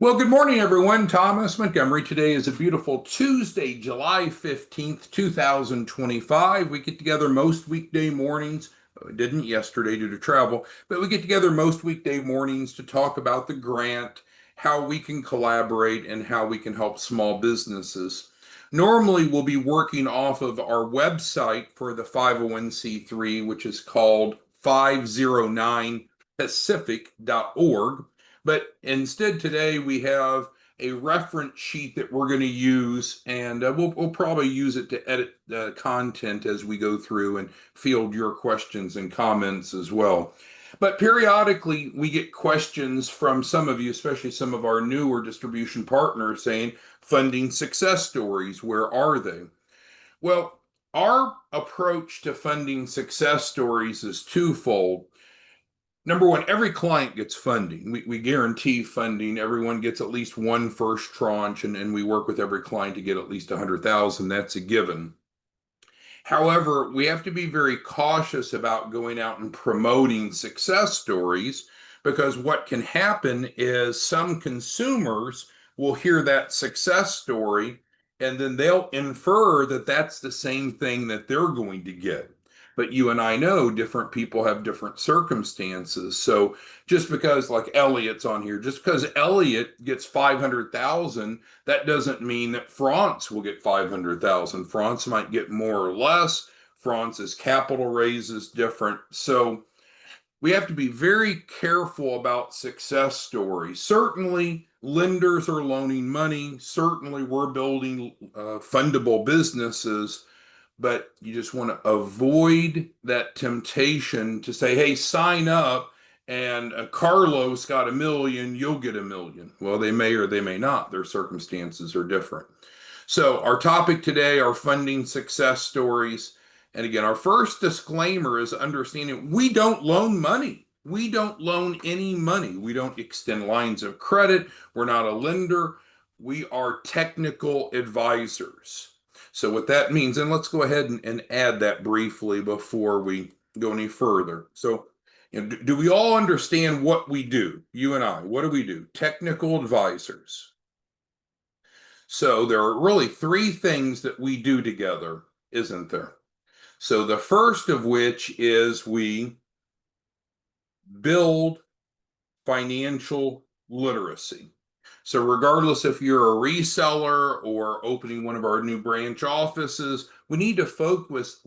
Well, good morning, everyone. Thomas Montgomery. Today is a beautiful Tuesday, July 15th, 2025. We get together most weekday mornings. We didn't yesterday due to travel, but we get together most weekday mornings to talk about the grant, how we can collaborate, and how we can help small businesses. Normally, we'll be working off of our website for the 501c3, which is called 509pacific.org. But instead, today we have a reference sheet that we're going to use, and we'll probably use it to edit the content as we go through and field your questions and comments as well. But periodically, we get questions from some of you, especially some of our newer distribution partners, saying, funding success stories, where are they? Well, our approach to funding success stories is twofold. Number one, every client gets funding. We guarantee funding. Everyone gets at least one first tranche, and we work with every client to get at least 100,000. That's a given. However, we have to be very cautious about going out and promoting success stories because what can happen is some consumers will hear that success story and then they'll infer that that's the same thing that they're going to get. But you and I know different people have different circumstances. So just because, like Elliot's on here, just because Elliot gets 500,000, that doesn't mean that France will get 500,000. France might get more or less. France's capital raise is different. So we have to be very careful about success stories. Certainly, lenders are loaning money. Certainly, we're building fundable businesses, but you just want to avoid that temptation to say, hey, sign up and Carlos got 1 million, you'll get 1 million. Well, they may or they may not. Their circumstances are different. So, our topic today are funding success stories. And again, our first disclaimer is understanding we don't loan money. We don't loan any money. We don't extend lines of credit. We're not a lender. We are technical advisors. So what that means, and let's go ahead and add that briefly before we go any further. So, do we all understand what we do? You and I, what do we do? Technical advisors. So there are really three things that we do together, isn't there? So the first of which is we build financial literacy. So regardless if you're a reseller or opening one of our new branch offices, we need to focus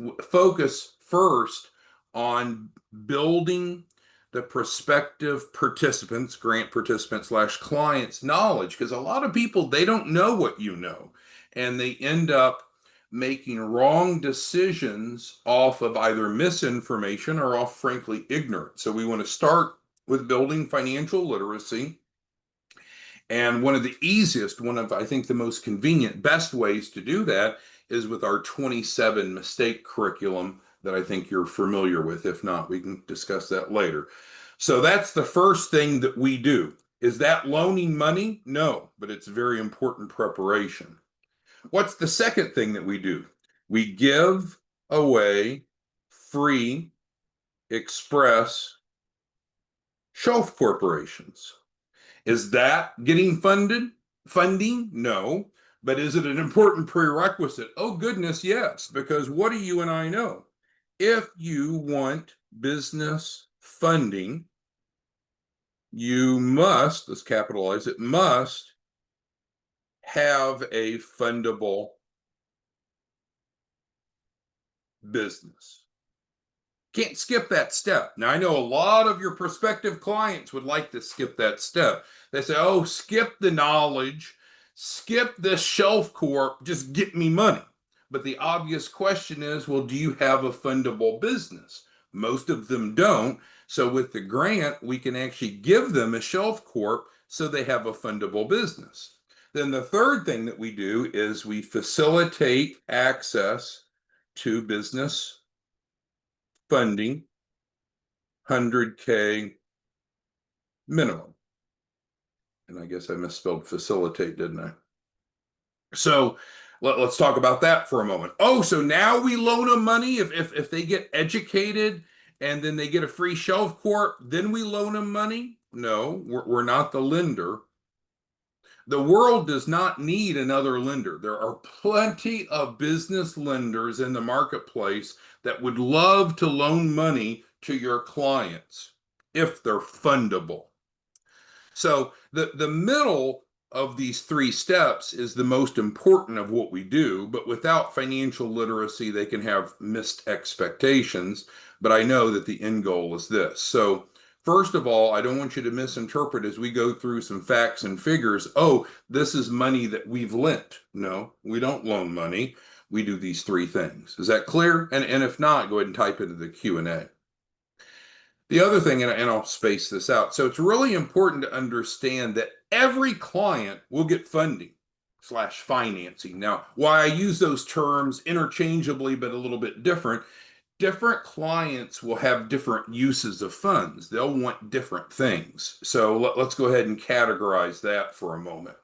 first on building the prospective participants, grant participants / clients knowledge, because a lot of people, they don't know what you know, and they end up making wrong decisions off of either misinformation or off, frankly, ignorance. So we want to start with building financial literacy. And one of the easiest, one of, I think, the most convenient, best ways to do that is with our 27 mistake curriculum that I think you're familiar with. If not, we can discuss that later. So that's the first thing that we do. Is that loaning money? No, but it's very important preparation. What's the second thing that we do? We give away free express shelf corporations. Is that getting funding? No. But is it an important prerequisite? Oh, goodness, yes. Because what do you and I know? If you want business funding, you must, let's capitalize it, must have a fundable business. Can't skip that step. Now, I know a lot of your prospective clients would like to skip that step. They say, oh, skip the knowledge, skip this shelf corp, just get me money. But the obvious question is, well, do you have a fundable business? Most of them don't. So with the grant, we can actually give them a shelf corp so they have a fundable business. Then the third thing that we do is we facilitate access to business funding, 100K minimum. And I guess I misspelled facilitate, didn't I? So let's talk about that for a moment. Oh, so now we loan them money if they get educated and then they get a free shelf corp, then we loan them money? No, we're not the lender. The world does not need another lender. There are plenty of business lenders in the marketplace that would love to loan money to your clients if they're fundable. So the middle of these three steps is the most important of what we do, but without financial literacy, they can have missed expectations. But I know that the end goal is this. So first of all, I don't want you to misinterpret as we go through some facts and figures. Oh, this is money that we've lent. No, we don't loan money. We do these three things. Is that clear? And if not, go ahead and type into the Q&A. The other thing, and I'll space this out, so it's really important to understand that every client will get funding slash financing. Now, why I use those terms interchangeably but a little bit different clients will have different uses of funds. They'll want different things. So let's go ahead and categorize that for a moment,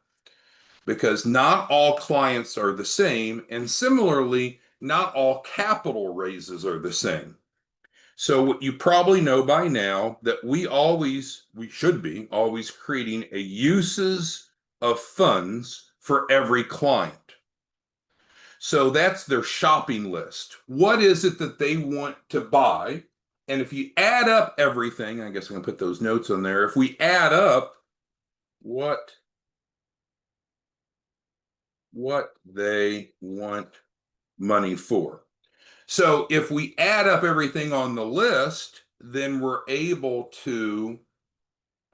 because not all clients are the same, and similarly, not all capital raises are the same. So what you probably know by now that we should be always creating a uses of funds for every client. So that's their shopping list. What is it that they want to buy? And if you add up everything, I guess I'm going to put those notes on there. If we add up what they want money for. So if we add up everything on the list, then we're able to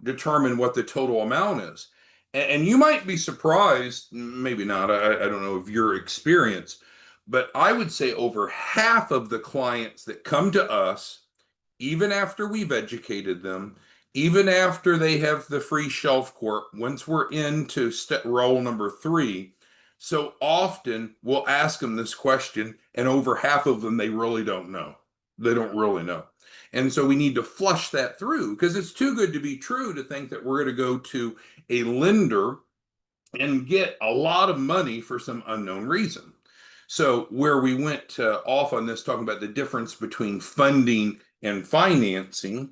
determine what the total amount is. And you might be surprised, maybe not, I don't know of your experience, but I would say over half of the clients that come to us, even after we've educated them, even after they have the free shelf court, once we're into role number 3, so often we'll ask them this question, and over half of them, they really don't know. They don't really know. And so we need to flush that through, because it's too good to be true to think that we're going to go to a lender and get a lot of money for some unknown reason. So where we went off on this, talking about the difference between funding and financing,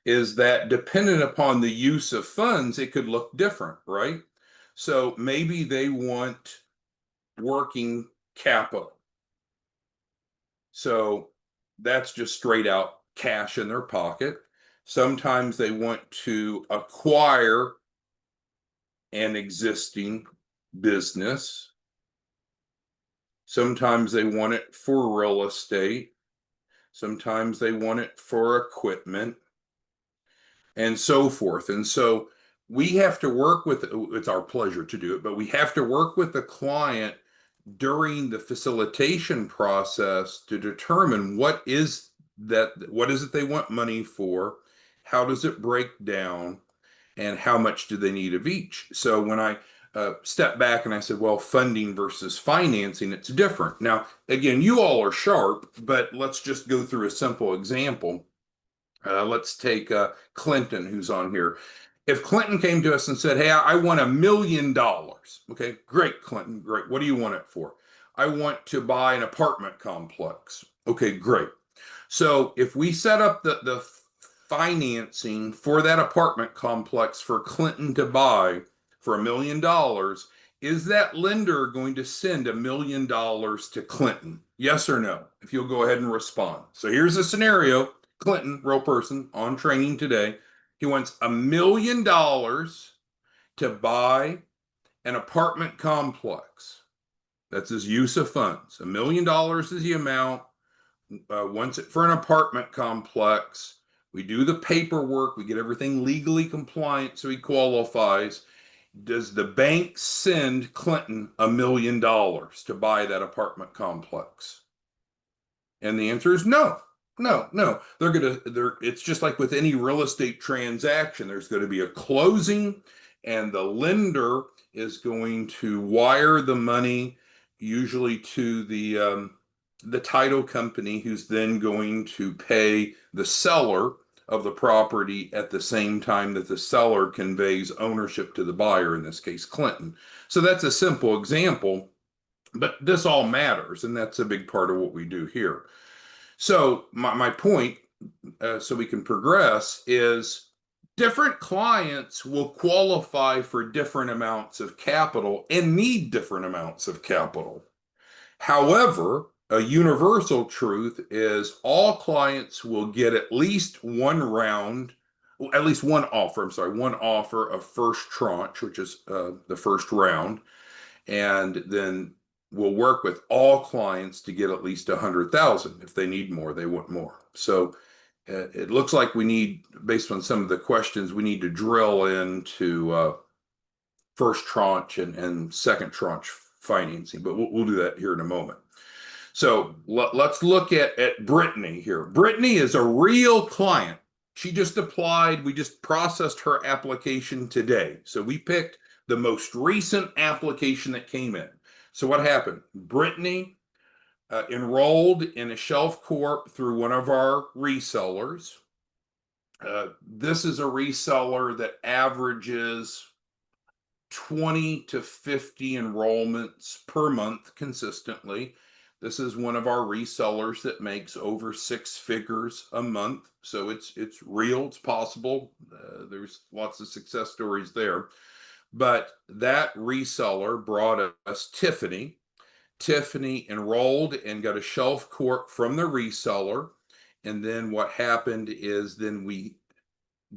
is that dependent upon the use of funds, it could look different, right? So maybe they want working capital. So that's just straight out cash in their pocket. Sometimes they want to acquire an existing business. Sometimes they want it for real estate. Sometimes they want it for equipment, and so forth. And so we have to work with, it's our pleasure to do it, but we have to work with the client during the facilitation process to determine what is it they want money for, how does it break down, and how much do they need of each. So when I step back and I said, well, funding versus financing, it's different. Now, again, you all are sharp, but let's just go through a simple example. Let's take Clinton, who's on here. If Clinton came to us and said, hey, I want $1 million. Okay, great, Clinton, great. What do you want it for? I want to buy an apartment complex. Okay, great. So if we set up the financing for that apartment complex for Clinton to buy for $1 million, is that lender going to send $1 million to Clinton? Yes or no? If you'll go ahead and respond. So here's a scenario. Clinton, real person, on training today. He wants $1 million to buy an apartment complex. That's his use of funds. $1 million is the amount. Wants it for an apartment complex. We do the paperwork. We get everything legally compliant so he qualifies. Does the bank send Clinton $1 million to buy that apartment complex? And the answer is no. No. It's just like with any real estate transaction. There's going to be a closing, and the lender is going to wire the money, usually to the title company, who's then going to pay the seller of the property at the same time that the seller conveys ownership to the buyer, in this case, Clinton. So that's a simple example, but this all matters, and that's a big part of what we do here. So my point, so we can progress, is Different clients will qualify for different amounts of capital and need different amounts of capital. However, a universal truth is all clients will get at least one round, at least one offer, I'm sorry, one offer of first tranche, which is the first round, and then we'll work with all clients to get at least 100,000. If they need more, they want more. So it looks like we need, based on some of the questions, we need to drill into first tranche and second tranche financing, but we'll do that here in a moment. So let's look at Brittany here. Brittany is a real client. She just applied. We just processed her application today. So we picked the most recent application that came in. So what happened? Brittany enrolled in a shelf corp through one of our resellers. This is a reseller that averages 20 to 50 enrollments per month consistently. This is one of our resellers that makes over 6 figures a month. So it's real, it's possible. There's lots of success stories there. But that reseller brought us Tiffany. Tiffany enrolled and got a shelf corp from the reseller. And then what happened is then we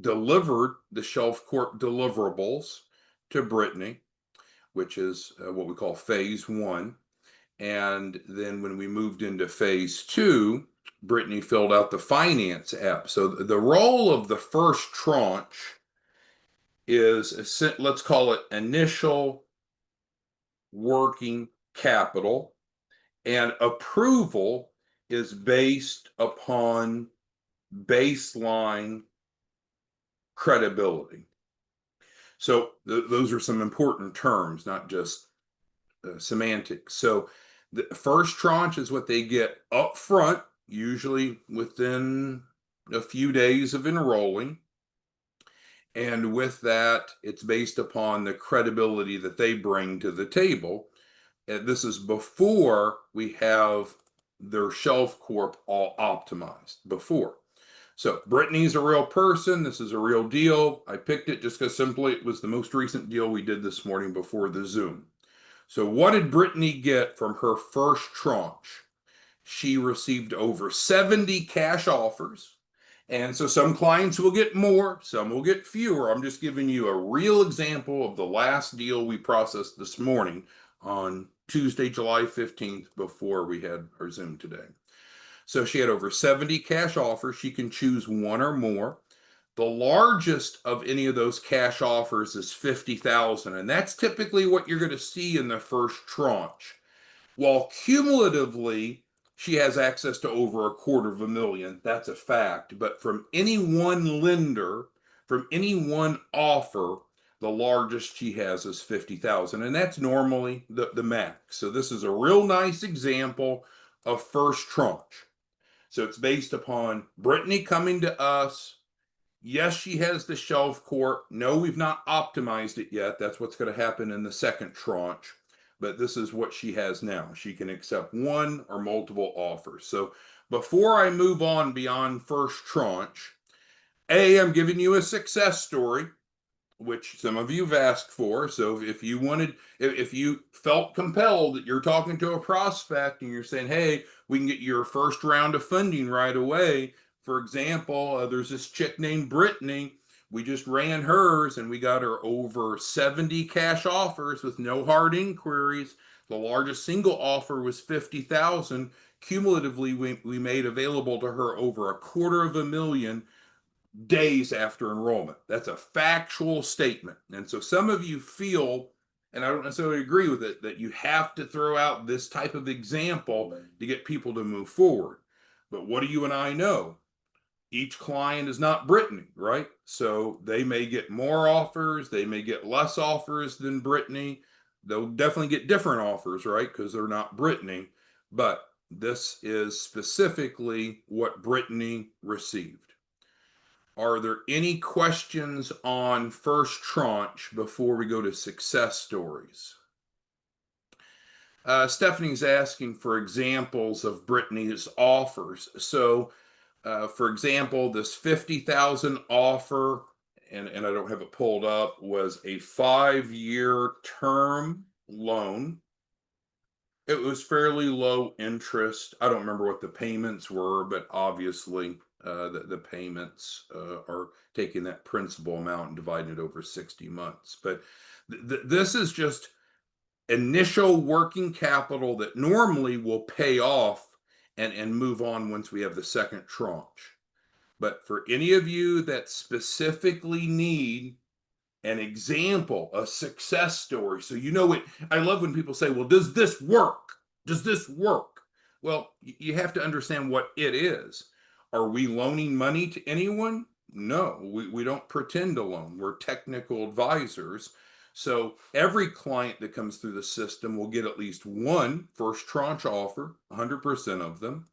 delivered the shelf corp deliverables to Brittany, which is what we call phase one. And then when we moved into phase two, Brittany filled out the finance app. So the role of the first tranche is, let's call it initial working capital, and approval is based upon baseline credibility. So those are some important terms, not just semantics. So the first tranche is what they get up front, usually within a few days of enrolling. And with that, it's based upon the credibility that they bring to the table. And this is before we have their shelf corp all optimized before. So Brittany's a real person. This is a real deal. I picked it just because simply it was the most recent deal we did this morning before the Zoom. So what did Brittany get from her first tranche? She received over 70 cash offers. And so some clients will get more, some will get fewer. I'm just giving you a real example of the last deal we processed this morning on Tuesday, July 15th, before we had our Zoom today. So she had over 70 cash offers. She can choose one or more. The largest of any of those cash offers is 50,000, and that's typically what you're going to see in the first tranche. While cumulatively she has access to over $250,000, that's a fact. But from any one lender, from any one offer, the largest she has is 50,000, and that's normally the max. So this is a real nice example of first tranche. So it's based upon Brittany coming to us. Yes, she has the shelf corp. No, we've not optimized it yet. That's what's going to happen in the second tranche. But this is what she has now. She can accept one or multiple offers. So before I move on beyond first tranche, I'm giving you a success story, which some of you have asked for. So if you wanted, if you felt compelled that you're talking to a prospect and you're saying, hey, we can get your first round of funding right away. For example, there's this chick named Brittany. We just ran hers and we got her over 70 cash offers with no hard inquiries. The largest single offer was 50,000. Cumulatively, we made available to her over $250,000 days after enrollment. That's a factual statement. And so some of you feel, and I don't necessarily agree with it, that you have to throw out this type of example to get people to move forward. But what do you and I know? Each client is not Brittany, right? So they may get more offers, they may get less offers than Brittany. They'll definitely get different offers, right? Because they're not Brittany. But this is specifically what Brittany received. Are there any questions on first tranche before we go to success stories? Stephanie's asking for examples of Brittany's offers. So, for example, this 50,000 offer and I don't have it pulled up, was a 5-year term loan. It was fairly low interest. I don't remember what the payments were, but obviously the payments are taking that principal amount and dividing it over 60 months. But this is just initial working capital that normally will pay off and move on once we have the second tranche. But for any of you that specifically need an example, a success story, so you know it. I love when people say, well, does this work? Does this work? Well, you have to understand what it is. Are we loaning money to anyone? No, we don't pretend to loan. We're technical advisors. So every client that comes through the system will get at least one first tranche offer, 100% of them.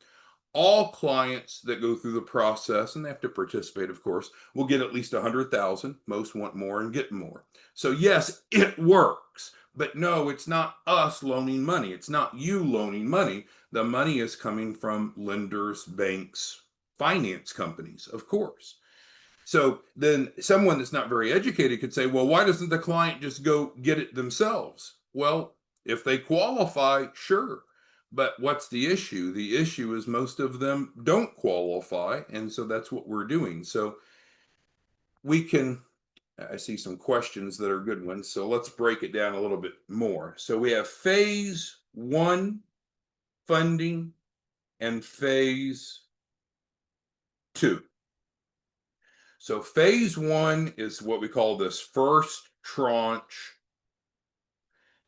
All clients that go through the process, and they have to participate, of course, will get at least 100,000. Most want more and get more. So yes, it works, but no, it's not us loaning money. It's not you loaning money. The money is coming from lenders, banks, finance companies, of course. So then someone that's not very educated could say, well, why doesn't the client just go get it themselves? Well, if they qualify, sure. But what's the issue? The issue is most of them don't qualify. And so that's what we're doing. So we can, I see some questions that are good ones. So let's break it down a little bit more. So we have phase one funding and phase two. So phase one is what we call this first tranche.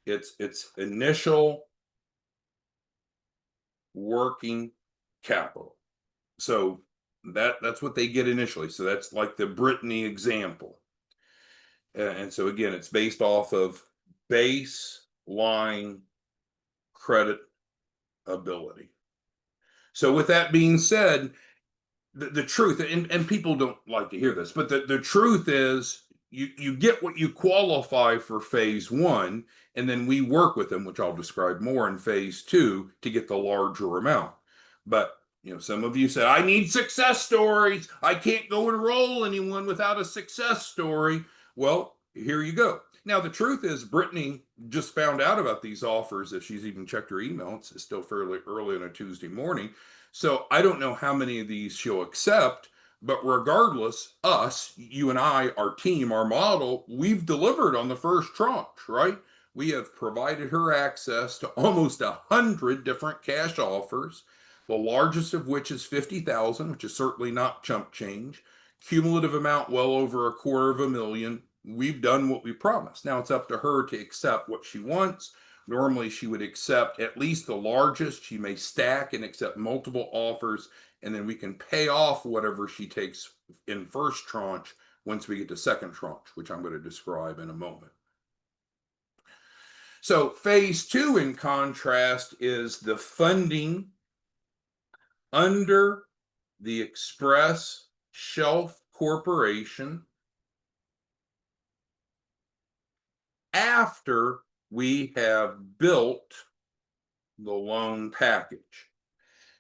It's initial working capital. So that's what they get initially. So that's like the Brittany example. And so again, it's based off of baseline credit ability. So with that being said, the truth, and people don't like to hear this, but the truth is you get what you qualify for phase one, and then we work with them, which I'll describe more in phase two, to get the larger amount. But some of you said, I need success stories. I can't go enroll anyone without a success story. Well, here you go. Now, the truth is, Brittany just found out about these offers. If she's even checked her email, it's still fairly early on a Tuesday morning. So I don't know how many of these she'll accept, but regardless, us, you and I, our team, our model, we've delivered on the first tranche, right? We have provided her access to almost 100 different cash offers, the largest of which is 50,000, which is certainly not chump change. Cumulative amount well over $250,000. We've done what we promised. Now it's up to her to accept what she wants. Normally, she would accept at least the largest. She may stack and accept multiple offers, and then we can pay off whatever she takes in first tranche once we get to second tranche, which I'm going to describe in a moment. So phase two, in contrast, is the funding under the Express Shelf Corporation after we have built the loan package.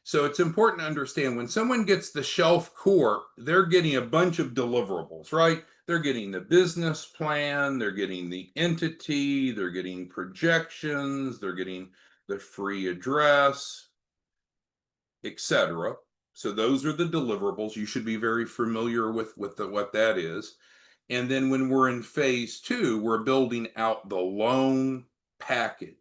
So it's important to understand when someone gets the Shelf Corp, they're getting a bunch of deliverables, right? They're getting the business plan, they're getting the entity, they're getting projections, they're getting the free address, etc. So those are the deliverables. You should be very familiar with what that is. And then when we're in phase two, we're building out the loan package.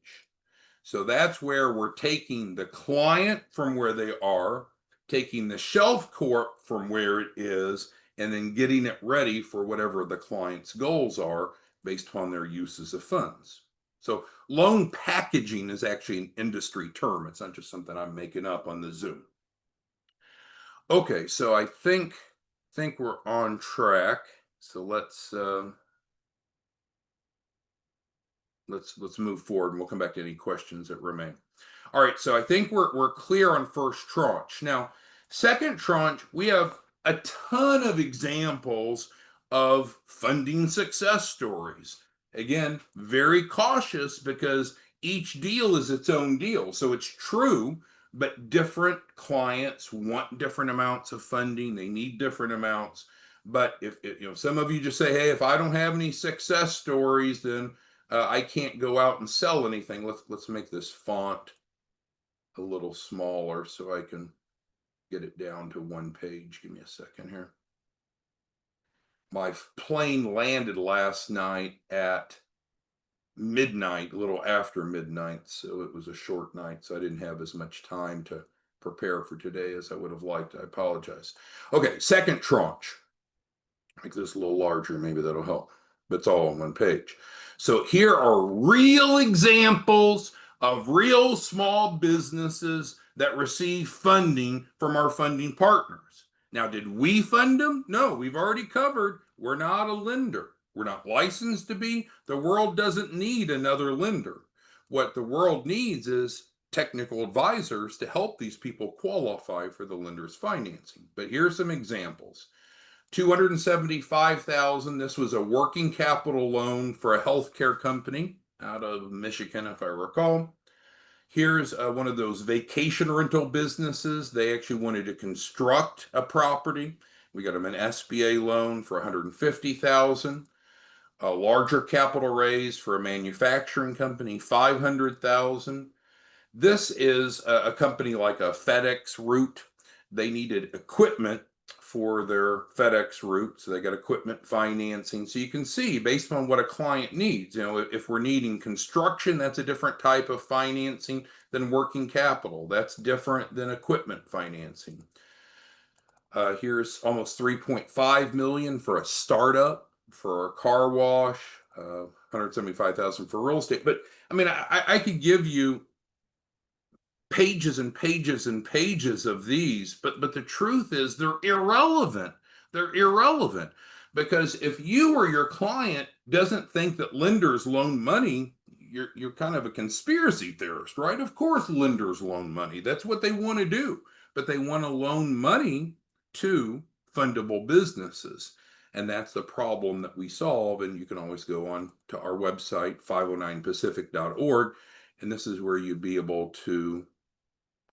So that's where we're taking the client from where they are, taking the Shelf Corp from where it is, and then getting it ready for whatever the client's goals are based upon their uses of funds. So loan packaging is actually an industry term. It's not just something I'm making up on the Zoom. Okay, so I think we're on track. So let's move forward, and we'll come back to any questions that remain. All right, so I think we're clear on first tranche. Now, second tranche, we have a ton of examples of funding success stories. Again, very cautious because each deal is its own deal. So it's true, but different clients want different amounts of funding. They need different amounts. But if some of you just say, hey, if I don't have any success stories, then I can't go out and sell anything. Let's make this font a little smaller so I can get it down to one page. Give me a second here. My plane landed last night at midnight, a little after midnight, so it was a short night, so I didn't have as much time to prepare for today as I would have liked. I apologize. Okay, second tranche. Make this a little larger, maybe that'll help. But it's all on one page. So here are real examples of real small businesses that receive funding from our funding partners. Now, did we fund them? No, we've already covered. We're not a lender. We're not licensed to be. The world doesn't need another lender. What the world needs is technical advisors to help these people qualify for the lender's financing. But here's some examples. 275,000. This was a working capital loan for a healthcare company out of Michigan, if I recall. Here's one of those vacation rental businesses. They actually wanted to construct a property. We got them an SBA loan for 150,000. A larger capital raise for a manufacturing company, 500,000. This is a company like a FedEx route. They needed equipment for their FedEx route, so they got equipment financing. So you can see based on what a client needs. If we're needing construction, that's a different type of financing than working capital. That's different than equipment financing. Here's almost 3.5 million for a startup for a car wash, 175,000 for real estate. But I mean, I could give you pages and pages and pages of these, but the truth is they're irrelevant. They're irrelevant because if you or your client doesn't think that lenders loan money, you're kind of a conspiracy theorist, right? Of course lenders loan money. That's what they want to do. But they want to loan money to fundable businesses. And that's the problem that we solve. And you can always go on to our website, 509pacific.org. And this is where you'd be able to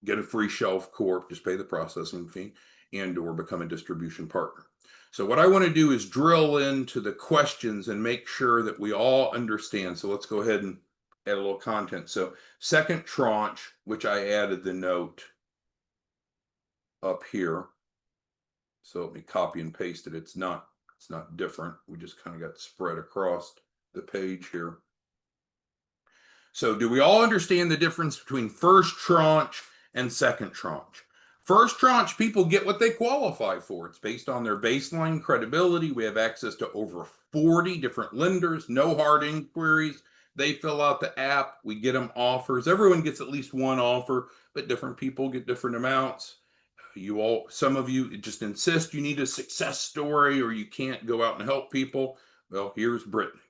get a free shelf corp, just pay the processing fee, and or become a distribution partner. So what I want to do is drill into the questions and make sure that we all understand. So let's go ahead and add a little content. So second tranche, which I added the note up here. So let me copy and paste it. It's not different. We just kind of got spread across the page here. So do we all understand the difference between first tranche and second tranche? First tranche, people get what they qualify for. It's based on their baseline credibility. We have access to over 40 different lenders, no hard inquiries. They fill out the app. We get them offers. Everyone gets at least one offer, but different people get different amounts. Some of you just insist you need a success story or you can't go out and help people. Well, here's Brittany.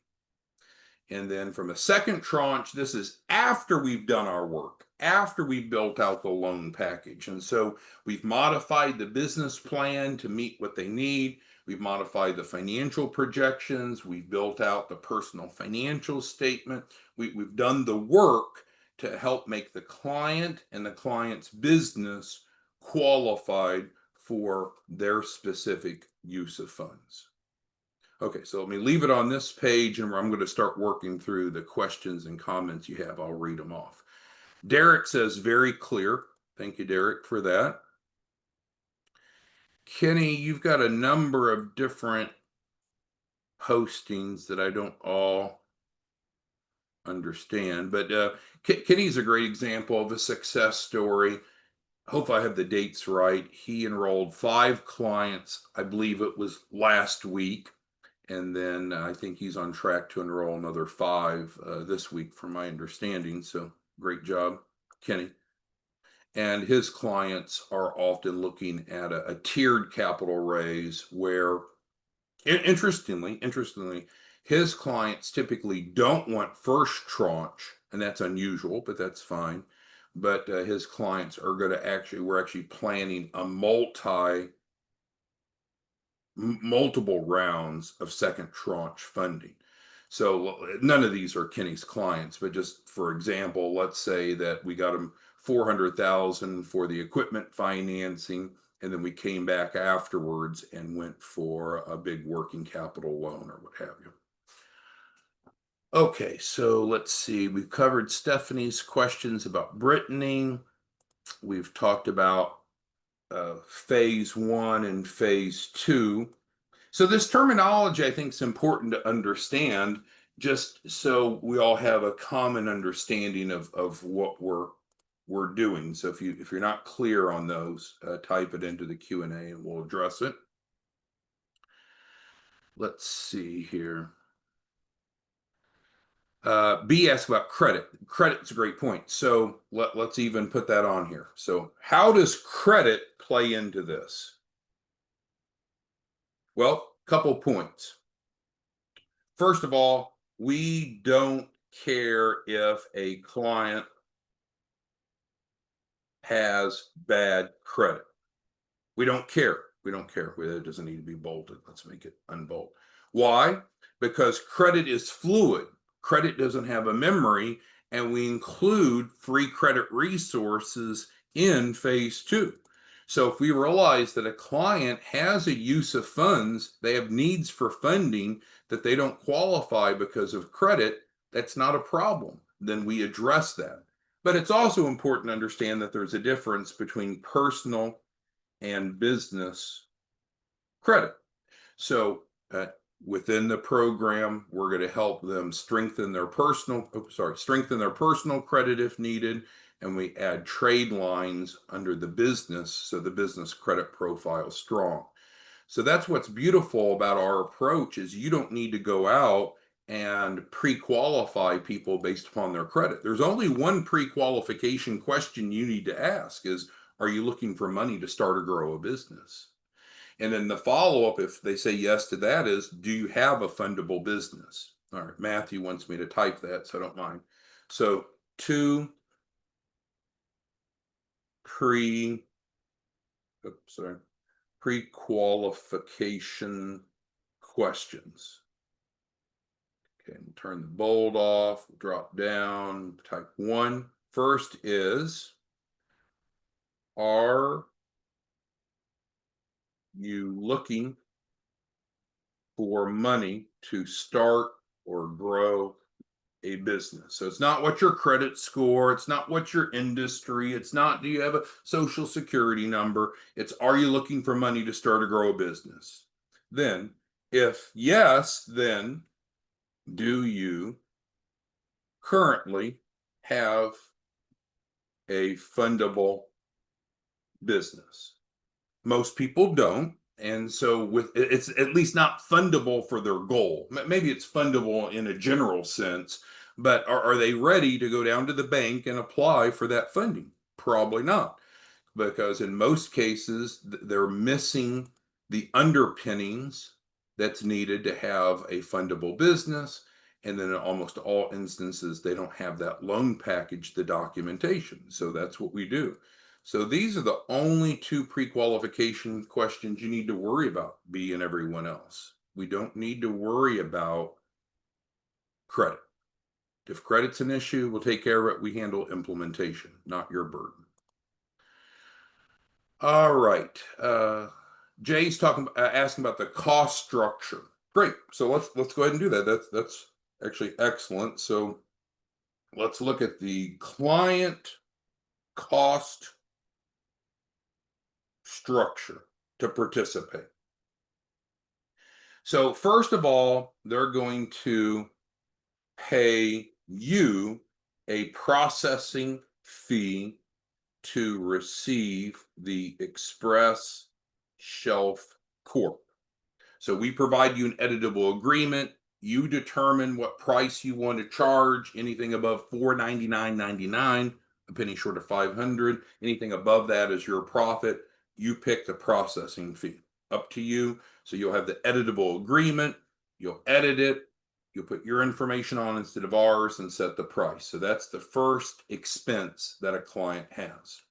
And then from a second tranche, this is after we've done our work, after we've built out the loan package. And so we've modified the business plan to meet what they need. We've modified the financial projections. We've built out the personal financial statement. We've done the work to help make the client and the client's business qualified for their specific use of funds. Okay, so let me leave it on this page and I'm going to start working through the questions and comments you have. I'll read them off. Derek says very clear. Thank you, Derek, for that. Kenny, you've got a number of different postings that I don't all understand, but Kenny's a great example of a success story. Hope I have the dates right. He enrolled 5 clients. I believe it was last week. And then I think he's on track to enroll another 5 this week, from my understanding. So great job, Kenny. And his clients are often looking at a tiered capital raise where, interestingly, his clients typically don't want first tranche, and that's unusual, but that's fine. But his clients are going to we're actually planning a multiple rounds of second tranche funding. So none of these are Kenny's clients, but just for example, let's say that we got him 400,000 for the equipment financing, and then we came back afterwards and went for a big working capital loan or what have you. Okay, so let's see. We've covered Stephanie's questions about Brittany. We've talked about phase 1 and phase 2. So this terminology, I think, is important to understand, just so we all have a common understanding of what we're doing. So if you're not clear on those, type it into the Q&A and we'll address it. Let's see here. B asked about credit. Credit's a great point. So let's even put that on here. So how does credit play into this? Well, couple points. First of all, we don't care if a client has bad credit. We don't care. We don't care. It doesn't need to be bolded. Let's make it unbold. Why? Because credit is fluid. Credit doesn't have a memory, and we include free credit resources in phase 2. So if we realize that a client has a use of funds, they have needs for funding that they don't qualify because of credit, that's not a problem. Then we address that. But it's also important to understand that there's a difference between personal and business credit. So within the program, we're going to help them strengthen their personal credit if needed, and we add trade lines under the business so the business credit profile is strong. So that's what's beautiful about our approach, is you don't need to go out and pre-qualify people based upon their credit. There's only one pre-qualification question you need to ask is, are you looking for money to start or grow a business? And then the follow-up, if they say yes to that, is, do you have a fundable business? All right, Matthew wants me to type that, so I don't mind. So 2 pre-qualification questions. Okay, and turn the bold off, drop down, type 1. First is, are you looking for money to start or grow a business? So it's not what your credit score, it's not what your industry, it's not do you have a social security number, it's are you looking for money to start or grow a business? Then, if yes, then do you currently have a fundable business? Most people don't. And so it's at least not fundable for their goal. Maybe it's fundable in a general sense, but are they ready to go down to the bank and apply for that funding? Probably not, because in most cases they're missing the underpinnings that's needed to have a fundable business. And then in almost all instances, they don't have that loan package, the documentation. So that's what we do. So these are the only 2 pre-qualification questions you need to worry about, B and everyone else. We don't need to worry about credit. If credit's an issue, we'll take care of it. We handle implementation, not your burden. All right. Jay's asking about the cost structure. Great. So let's go ahead and do that. That's actually excellent. So let's look at the client cost structure to participate. So first of all, they're going to pay you a processing fee to receive the Express Shelf Corp. So we provide you an editable agreement. You determine what price you want to charge. Anything above $499.99, a penny short of $500. Anything above that is your profit. You pick the processing fee. Up to you. So you'll have the editable agreement. You'll edit it. You'll put your information on instead of ours and set the price. So that's the first expense that a client has.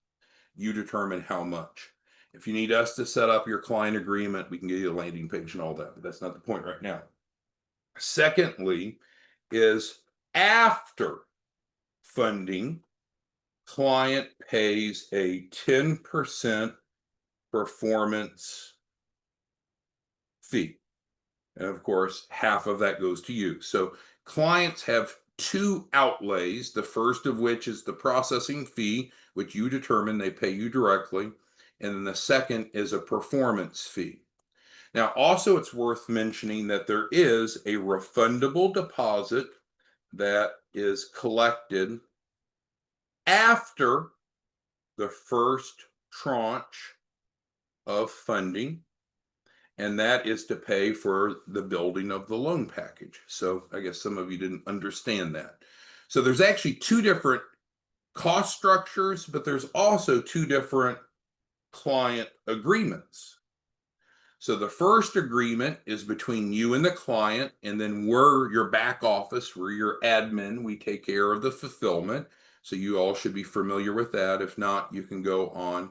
You determine how much. If you need us to set up your client agreement, we can give you a landing page and all that, but that's not the point right now. Secondly, is after funding, client pays a 10% performance fee. And of course, half of that goes to you. So clients have two outlays, the first of which is the processing fee, which you determine, they pay you directly. And then the second is a performance fee. Now, also, it's worth mentioning that there is a refundable deposit that is collected after the first tranche of funding, and that is to pay for the building of the loan package. So I guess some of you didn't understand that. So there's actually two different cost structures, but there's also two different client agreements. So the first agreement is between you and the client, and then we're your back office, we're your admin, we take care of the fulfillment. So you all should be familiar with that. If not, you can go on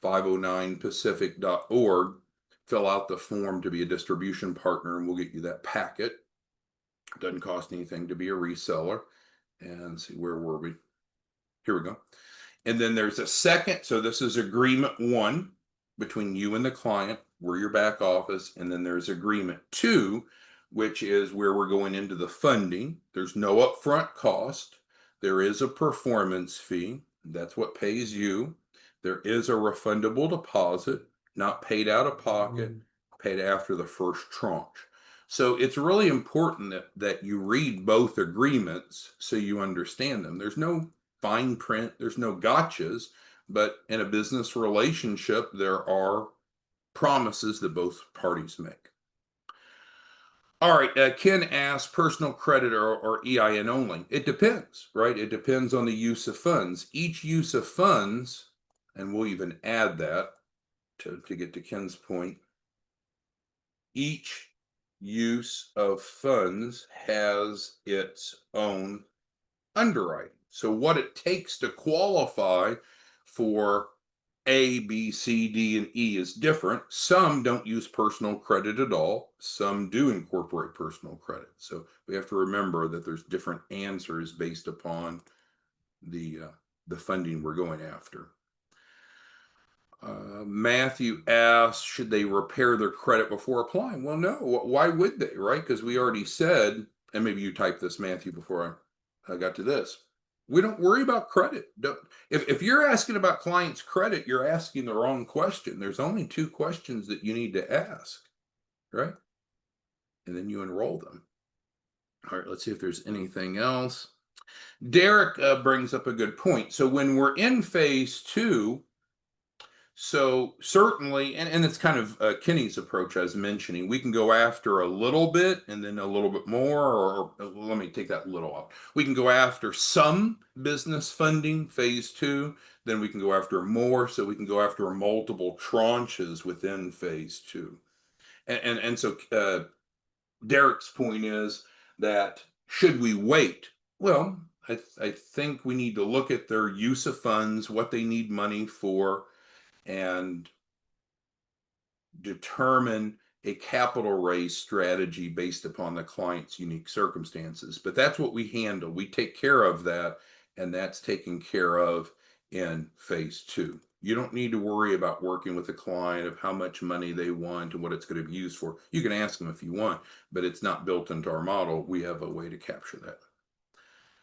509pacific.org, fill out the form to be a distribution partner, and we'll get you that packet. It doesn't cost anything to be a reseller. And see, where were we? Here we go. And then there's a second, so this is agreement one between you and the client. We're your back office. And then there's agreement two, which is where we're going into the funding. There's no upfront cost. There is a performance fee. That's what pays you. There is a refundable deposit, not paid out of pocket, paid after the first tranche. So it's really important that you read both agreements so you understand them. There's no fine print, there's no gotchas, but in a business relationship, there are promises that both parties make. All right, Ken asks personal credit or EIN only. It depends, right? It depends on the use of funds. Each use of funds, and we'll even add that to get to Ken's point, each use of funds has its own underwriting. So what it takes to qualify for A, B, C, D, and E is different. Some don't use personal credit at all. Some do incorporate personal credit. So we have to remember that there's different answers based upon the funding we're going after. Matthew asks, should they repair their credit before applying? Well, no. Why would they, right? Because we already said, and maybe you typed this, Matthew, before I got to this. We don't worry about credit. If you're asking about clients' credit, you're asking the wrong question. There's only two questions that you need to ask, right? And then you enroll them. All right, let's see if there's anything else. Derek brings up a good point. So when we're in phase two, so certainly, and it's kind of Kenny's approach I was mentioning, we can go after a little bit and then a little bit more, or let me take that little out. We can go after some business funding, phase two, then we can go after more, so we can go after multiple tranches within phase two. And so Derek's point is that should we wait? Well, I think we need to look at their use of funds, what they need money for, and determine a capital raise strategy based upon the client's unique circumstances. But that's what we handle. We take care of that, and that's taken care of in phase two. You don't need to worry about working with a client of how much money they want and what it's going to be used for. You can ask them if you want, but it's not built into our model. We have a way to capture that.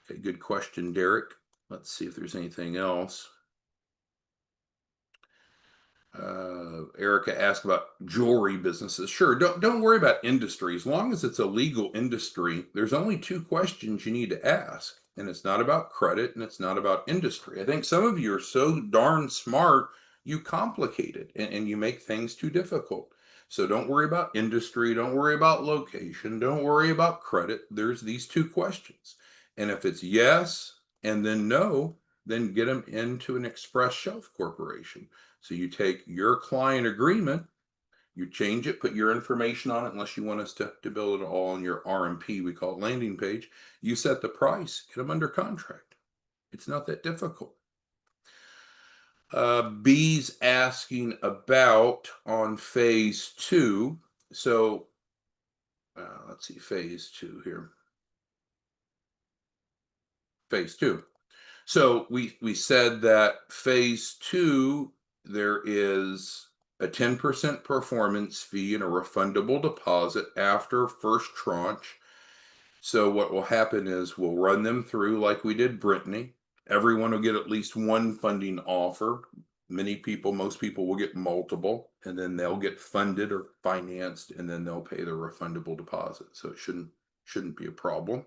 Okay, good question, Derek. Let's see if there's anything else. Erica asked about jewelry businesses. Sure, don't worry about industry. As long as it's a legal industry, there's only two questions you need to ask. And it's not about credit and it's not about industry. I think some of you are so darn smart, you complicate it and you make things too difficult. So don't worry about industry, don't worry about location, don't worry about credit. There's these two questions. And if it's yes and then no, then get them into an express shelf corporation. So you take your client agreement, you change it, put your information on it, unless you want us to build it all on your RMP, we call it landing page. You set the price, get them under contract. It's not that difficult. B's asking about on phase two. So let's see, phase two here. Phase two. So we said that phase two, there is a 10% performance fee, and a refundable deposit after first tranche. So what will happen is we'll run them through like we did Brittany. Everyone will get at least one funding offer. Most people will get multiple, and then they'll get funded or financed, and then they'll pay the refundable deposit. So it shouldn't be a problem.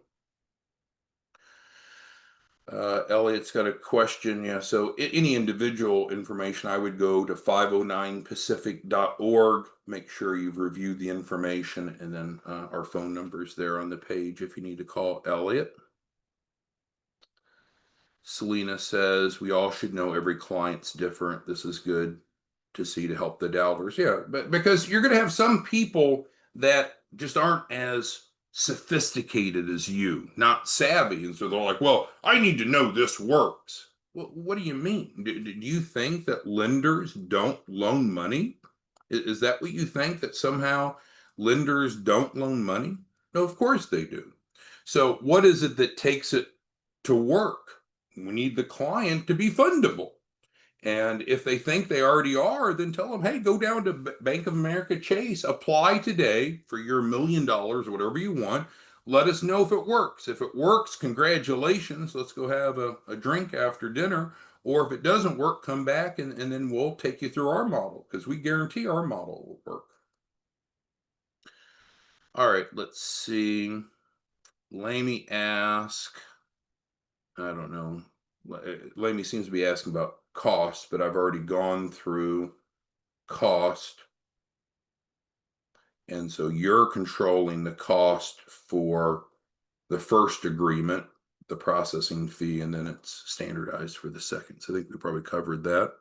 Elliot's got a question. Yeah, so any individual information, I would go to 509pacific.org. Make sure you've reviewed the information, and then our phone number's there on the page if you need to call Elliot. Selena says, we all should know every client's different. This is good to see to help the doubters. Yeah, but because you're going to have some people that just aren't as sophisticated as you, not savvy. And so they're like, well, I need to know this works. Well, what do you mean? Do you think that lenders don't loan money? Is that what you think, that somehow lenders don't loan money? No, of course they do. So what is it that takes it to work? We need the client to be fundable. And if they think they already are, then tell them, hey, go down to Bank of America Chase, apply today for your $1 million or whatever you want. Let us know if it works. If it works, congratulations. Let's go have a drink after dinner. Or if it doesn't work, come back and then we'll take you through our model, because we guarantee our model will work. All right, let's see. Lamy ask, I don't know. Lamy seems to be asking about cost, but I've already gone through cost. And so you're controlling the cost for the first agreement, the processing fee, and then it's standardized for the second. So I think we probably covered that.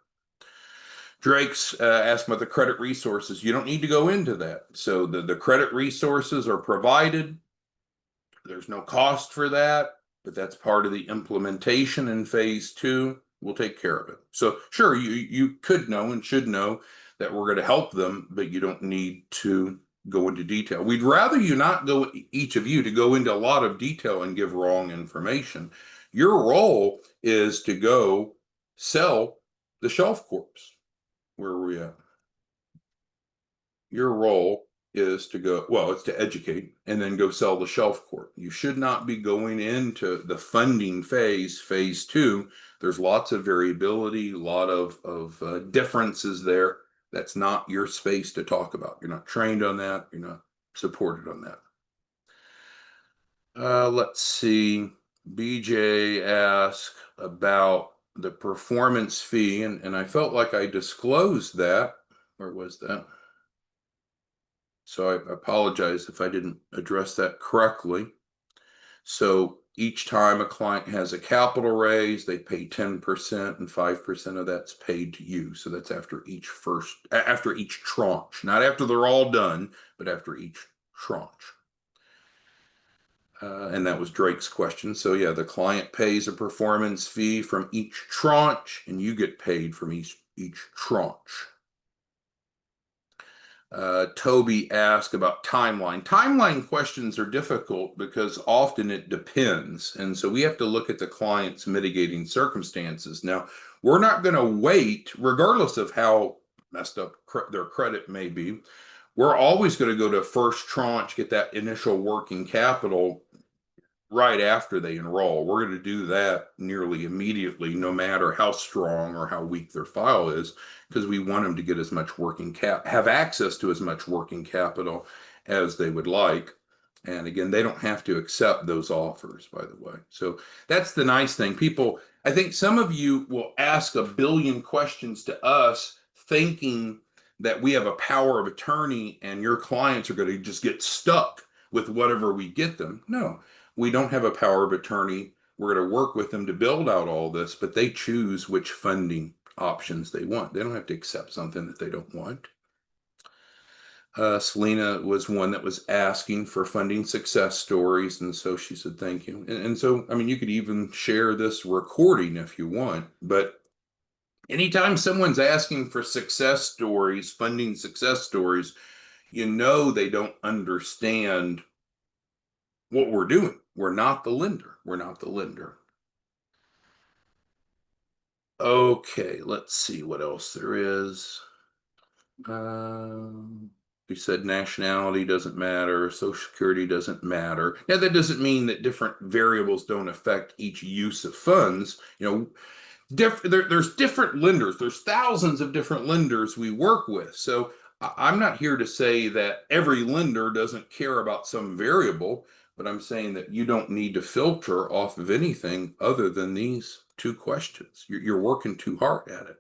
Drake's asking about the credit resources. You don't need to go into that. So the credit resources are provided. There's no cost for that, but that's part of the implementation in phase 2. We'll take care of it. So sure, you could know and should know that we're going to help them, but you don't need to go into detail. We'd rather you not go, each of you, to go into a lot of detail and give wrong information. Your role is to go sell the shelf corps. Where are we at? Your role is to go, well, it's to educate and then go sell the shelf corp. You should not be going into the funding phase, phase 2. There's lots of variability, a lot of differences there. That's not your space to talk about. You're not trained on that. You're not supported on that. Let's see. BJ asked about the performance fee, and I felt like I disclosed that. Where was that? So I apologize if I didn't address that correctly. So each time a client has a capital raise, they pay 10%, and 5% of that's paid to you. So that's after each tranche, not after they're all done, but after each tranche. And that was Drake's question. So yeah, the client pays a performance fee from each tranche, and you get paid from each tranche. Toby asked about timeline. Timeline questions are difficult because often it depends. And so we have to look at the client's mitigating circumstances. Now, we're not going to wait, regardless of how messed up their credit may be. We're always going to go to first tranche, get that initial working capital right after they enroll. We're going to do that nearly immediately, no matter how strong or how weak their file is, because we want them to get as much have access to as much working capital as they would like. And again, they don't have to accept those offers, by the way. So that's the nice thing. I think some of you will ask a billion questions to us thinking that we have a power of attorney and your clients are going to just get stuck with whatever we get them. No, we don't have a power of attorney. We're going to work with them to build out all this, but they choose which funding options they want. They don't have to accept something that they don't want. Selena was one that was asking for funding success stories, and so she said thank you. And so, I mean, you could even share this recording if you want, but anytime someone's asking for success stories, funding success stories, you know they don't understand what we're doing. We're not the lender. We're not the lender. Okay, let's see what else there is. We said nationality doesn't matter, Social Security doesn't matter. Now, that doesn't mean that different variables don't affect each use of funds. There's different lenders. There's thousands of different lenders we work with. So I'm not here to say that every lender doesn't care about some variable, but I'm saying that you don't need to filter off of anything other than these two questions. You're working too hard at it.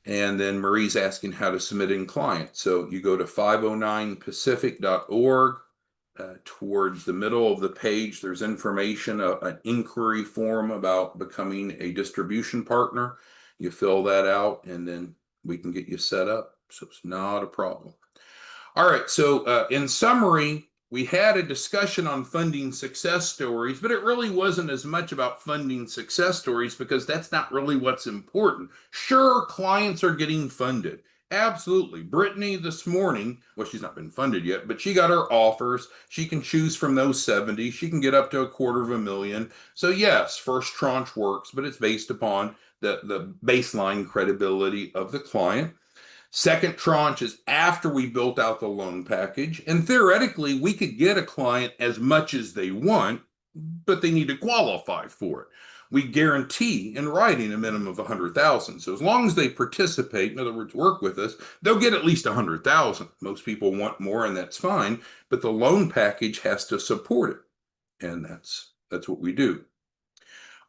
And then Marie's asking how to submit in client. So you go to 509pacific.org. Towards the middle of the page, there's information, an inquiry form about becoming a distribution partner. You fill that out, and then we can get you set up. So it's not a problem. All right, so in summary, we had a discussion on funding success stories, but it really wasn't as much about funding success stories because that's not really what's important. Sure, clients are getting funded. Absolutely. Brittany this morning, well, she's not been funded yet, but she got her offers. She can choose from those 70. She can get up to $250,000. So yes, first tranche works, but it's based upon the baseline credibility of the client. Second tranche is after we built out the loan package. And theoretically, we could get a client as much as they want, but they need to qualify for it. We guarantee in writing a minimum of 100,000. So as long as they participate, in other words, work with us, they'll get at least 100,000. Most people want more, and that's fine, but the loan package has to support it. And that's what we do.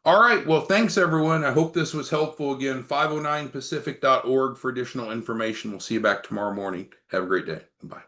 All right. Well, thanks, everyone. I hope this was helpful. Again, 509pacific.org for additional information. We'll see you back tomorrow morning. Have a great day. Bye.